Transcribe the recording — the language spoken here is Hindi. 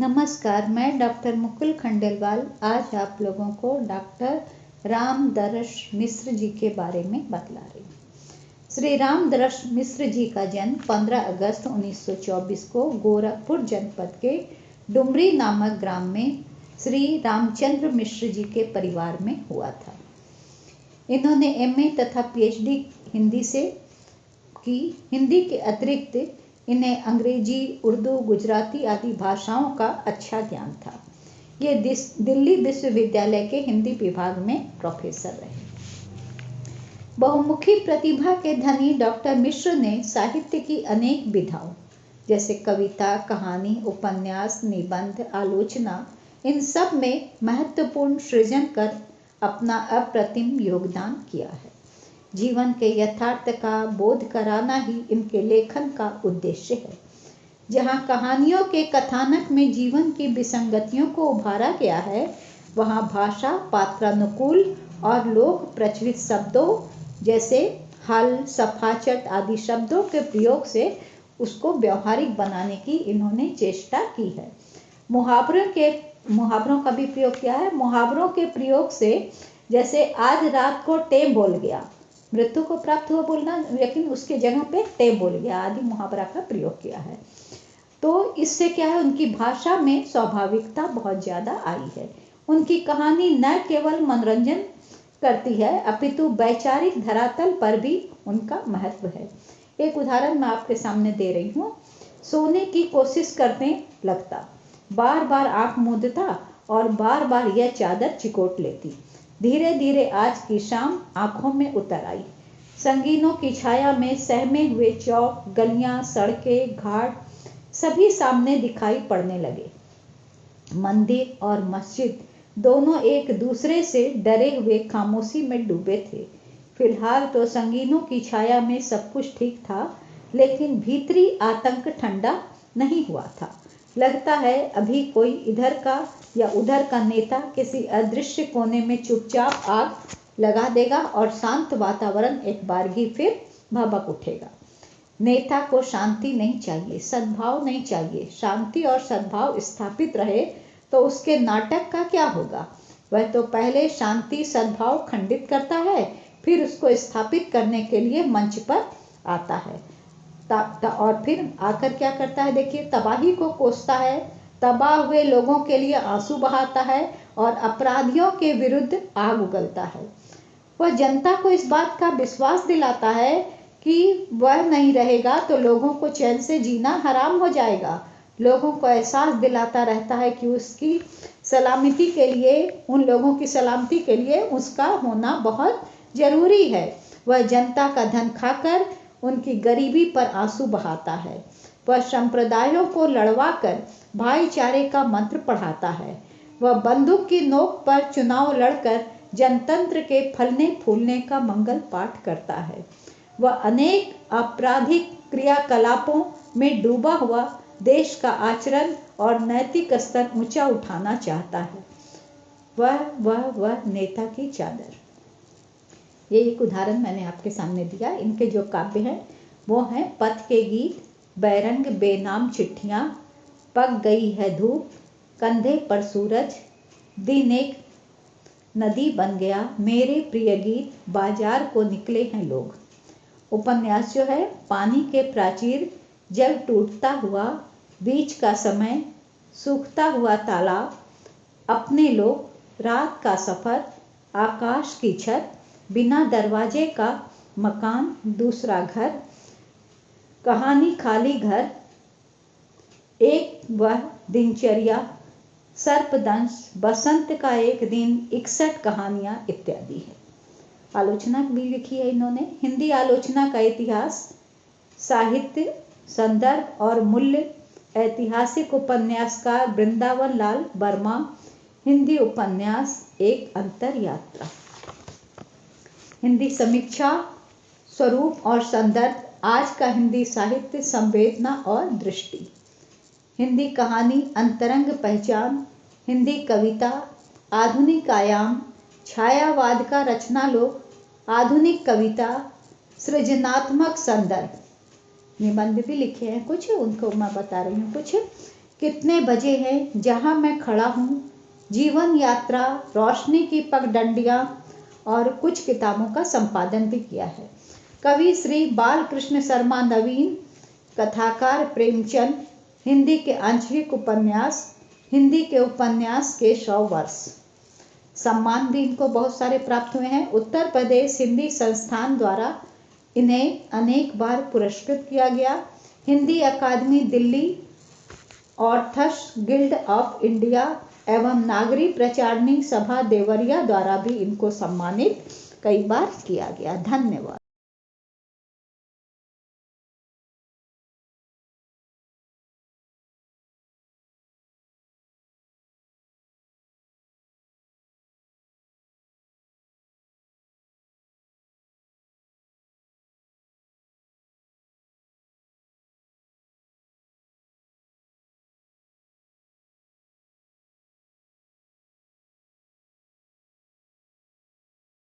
नमस्कार, मैं डॉक्टर मुकुल खंडेलवाल आज आप लोगों को डॉक्टर रामदरस मिश्र जी के बारे में बतला रही हूँ। श्री रामदरस मिश्र जी का जन्म 15 अगस्त 1924 को गोरखपुर जनपद के डुमरी नामक ग्राम में श्री रामचंद्र मिश्र जी के परिवार में हुआ था। इन्होंने एमए तथा पीएचडी हिंदी से की। हिंदी के अतिरिक्त इन्हें अंग्रेजी, उर्दू, गुजराती आदि भाषाओं का अच्छा ज्ञान था। ये दिल्ली विश्वविद्यालय के हिंदी विभाग में प्रोफेसर रहे। बहुमुखी प्रतिभा के धनी डॉक्टर मिश्र ने साहित्य की अनेक विधाओं जैसे कविता, कहानी, उपन्यास, निबंध, आलोचना, इन सब में महत्वपूर्ण सृजन कर अपना अप्रतिम योगदान किया है। जीवन के यथार्थ का बोध कराना ही इनके लेखन का उद्देश्य है। जहाँ कहानियों के कथानक में जीवन की विसंगतियों को उभारा गया है, वहाँ भाषा पात्रानुकूल और लोक प्रचलित शब्दों जैसे हल, सफाचट आदि शब्दों के प्रयोग से उसको व्यवहारिक बनाने की इन्होंने चेष्टा की है। मुहावरों का भी प्रयोग किया है। मुहावरों के प्रयोग से जैसे आज रात को टेम बोल गया, मृत्यु को प्राप्त हुआ बोलना, लेकिन उसके जगह पे टेम बोल गया आदि मुहावरा का प्रयोग किया है। तो इससे क्या है, उनकी भाषा में स्वाभाविकता बहुत ज़्यादा आई है। उनकी कहानी न केवल मनोरंजन करती है अपितु वैचारिक धरातल पर भी उनका महत्व है। एक उदाहरण मैं आपके सामने दे रही हूँ। सोने की कोशिश करने लगता, बार बार आंख मूंदता और बार बार यह चादर चिकोट लेती। धीरे धीरे आज की शाम आंखों में उतर आई। संगीनों की छाया में सहमे हुए चौक, गलियां, सड़कें, घाट सभी सामने दिखाई पड़ने लगे। मंदिर और मस्जिद दोनों एक दूसरे से डरे हुए खामोशी में डूबे थे। फिलहाल तो संगीनों की छाया में सब कुछ ठीक था, लेकिन भीतरी आतंक ठंडा नहीं हुआ था। लगता है अभी कोई इधर का या उधर का नेता किसी अदृश्य कोने में चुपचाप आग लगा देगा और शांत वातावरण एक बारगी फिर भभक उठेगा। नेता को शांति नहीं चाहिए, सद्भाव नहीं चाहिए। शांति और सद्भाव स्थापित रहे तो उसके नाटक का क्या होगा? वह तो पहले शांति सद्भाव खंडित करता है, फिर उसको स्थापित करने के लिए मंच पर आता है और फिर आकर क्या करता है, देखिए, तबाही को कोसता है, तबाह हुए लोगों के लिए आंसू बहाता है और अपराधियों के विरुद्ध आग उगलता है। वह जनता को इस बात का विश्वास दिलाता है कि वह नहीं रहेगा तो लोगों को चैन से जीना हराम हो जाएगा। लोगों को एहसास दिलाता रहता है कि उसकी सलामती के लिए, उन लोगों की सलामती के लिए उसका होना बहुत जरूरी है। वह जनता का धन खाकर उनकी गरीबी पर आंसू बहाता है। वह संप्रदायों को लड़वाकर भाईचारे का मंत्र पढ़ाता है। वह बंदूक की नोक पर चुनाव लड़कर जनतंत्र के फलने फूलने का मंगल पाठ करता है। वह अनेक आपराधिक क्रियाकलापों में डूबा हुआ देश का आचरण और नैतिक स्तर ऊंचा उठाना चाहता है। वह नेता की चादर। ये एक उदाहरण मैंने आपके सामने दिया। इनके जो काव्य हैं वो हैं पथ के गीत, बैरंग बेनाम चिट्ठियाँ, पक गई है धूप, कंधे पर सूरज, दिन एक नदी बन गया, मेरे प्रिय गीत, बाजार को निकले हैं लोग। उपन्यास जो है पानी के प्राचीर, जल टूटता हुआ, बीच का समय, सूखता हुआ तालाब, अपने लोग, रात का सफर, आकाश की छत, बिना दरवाजे का मकान, दूसरा घर, कहानी खाली घर, एक वह दिनचर्या, सर्पदंश, बसंत का एक दिन, 61 कहानियां इत्यादि है। आलोचना भी लिखी है इन्होंने। हिंदी आलोचना का इतिहास, साहित्य, संदर्भ और मूल्य। ऐतिहासिक उपन्यासकार वृंदावन लाल वर्मा। हिंदी उपन्यास एक अंतर यात्रा। हिंदी समीक्षा, स्वरूप और संदर्भ, आज का हिंदी साहित्य, संवेदना और दृष्टि। हिंदी कहानी, अंतरंग पहचान। हिंदी कविता, आधुनिक आयाम, छायावाद का रचना लोक, आधुनिक कविता, सृजनात्मक संदर्भ। निबंध भी लिखे हैं कुछ, उनको मैं बता रही हूँ कुछ कितने बजे हैं, जहां मैं खड़ा हूँ, जीवन यात्रा, रोशनी की पगडंडियाँ और कुछ किताबों का संपादन भी किया है। कवि श्री बालकृष्ण शर्मा नवीन, कथाकार प्रेमचंद, हिंदी के आंचलिक उपन्यास, हिंदी के उपन्यास के 100 वर्ष। सम्मान भी इनको बहुत सारे प्राप्त हुए हैं। उत्तर प्रदेश हिंदी संस्थान द्वारा इन्हें अनेक बार पुरस्कृत किया गया। हिंदी अकादमी दिल्ली, ऑर्थर्स गिल्ड ऑफ इंडिया एवं नागरी प्रचारणी सभा देवरिया द्वारा भी इनको सम्मानित कई बार किया गया। धन्यवाद।